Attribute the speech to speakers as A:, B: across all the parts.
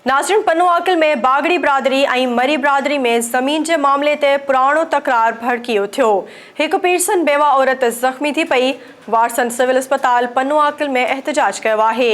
A: नाज़रीन, पनुआकिल में बागड़ी बिरादरी ऐं मरी बिरादरी में ज़मीन के मामले ते पुराणो तकरार भड़की उथियो। एक पीरसन बेवा औरत ज़ख्मी थी पई। वारसन सिविल अस्पताल पनुआकिल में एहतजाज कियो आहे।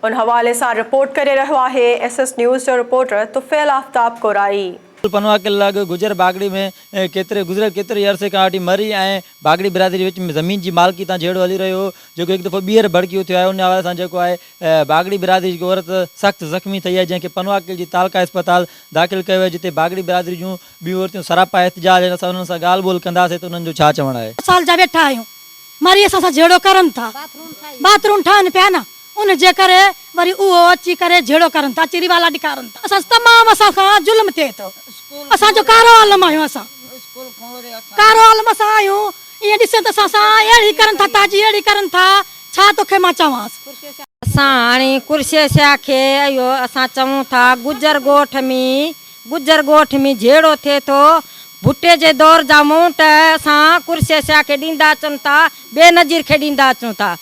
A: उन हवाले से रिपोर्ट करे रहियो आहे SS न्यूज़ जो रिपोर्टर तुफ़ैल आफ्ताब कोराई।
B: पनुआकिल लग गुजर बागड़ी में केतरे अरसे का वठी मरी ऐं बागड़ी बिरादरी विच में ज़मीन की मालकी तां झेड़ो हली रहियो हो, जेको हिकु दफ़ो ॿीहर भड़की उथियो आहे। उन हवाले सां जेको आहे बागड़ी बिरादरी जी औरत सख़्त ज़ख्मी थी आहे, जंहिंखे पनुआकिल जी तालका अस्पताल दाख़िल कयो आहे, जिते बागड़ी बिरादरी जूं ॿियूं औरतूं सरापा एहतजाज आहिनि। असां उन्हनि सां ॻाल्हि ॿोल कंदासीं त उन्हनि जो छा चवणु आहे।
C: साल जा वेठा आहियूं, मरी असां सां झेड़ो करनि था, बाथरूम ठाहिनि पिया न, उन जे करे वरी उहो अची करे झेड़ो करनि था, चिरीवाला ॾेखारनि था। असां तमामु असां खां ज़ुल्म थिए थो। असांजो कारो आलम आहियूं, असां कारो आलम असां आहियूं। ईअं ॾिसे त असां सां अहिड़ी करनि था, ताजी अहिड़ी करनि था, छा तोखे मां चवांसि।
D: असां हाणे कुर्सीअ शाह खे इहो असां चऊं था, गुजर ॻोठ में झेड़ो थिए थो। भुट्टे जे दौर जा मूंट असां कुर्सीअ शाह खे ॾींदा अचूं था, बेनज़ीर खे ॾींदा अचूं था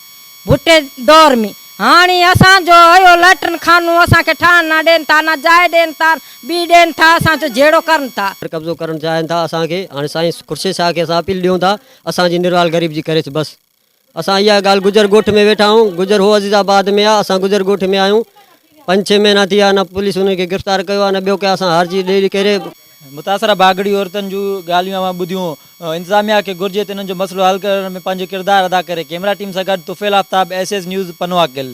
D: भुट्टे दौर में। हाणे असांजो इहो लैट्रिन खानो असांखे ठहण न ॾियनि था, न जाइ ॾियनि था, ॿी ॾियनि था, असांजो झेड़ो करनि था।
E: कब्ज़ो करणु चाहिनि था असांखे। हाणे साईं कुर्सी शाह खे असां अपील ॾियूं था, असांजी निर्वाल ग़रीब जी करे बसि। असां इहा ॻाल्हि गुजर ॻोठ में वेठा आहियूं। गुजर हो अज़ीज़ाबाद में आहे, असां गुजर ॻोठ में आहियूं। 5-6 महीना थी विया, न पुलिस उनखे गिरफ़्तार कयो आहे, न ॿियो कंहिं असां हारजी ॾेई करे।
B: मुतासरा बागड़ी औरतुनि जूं ॻाल्हियूं मां ॿुधियूं। इंतिज़ामिया खे घुर्जे त इन्हनि जो मसइलो हल करण में पंहिंजो किरदारु अदा करे। कैमरा टीम सां गॾु तुफ़ैल आफ्ताब, SS न्यूज़ पनुआकिल।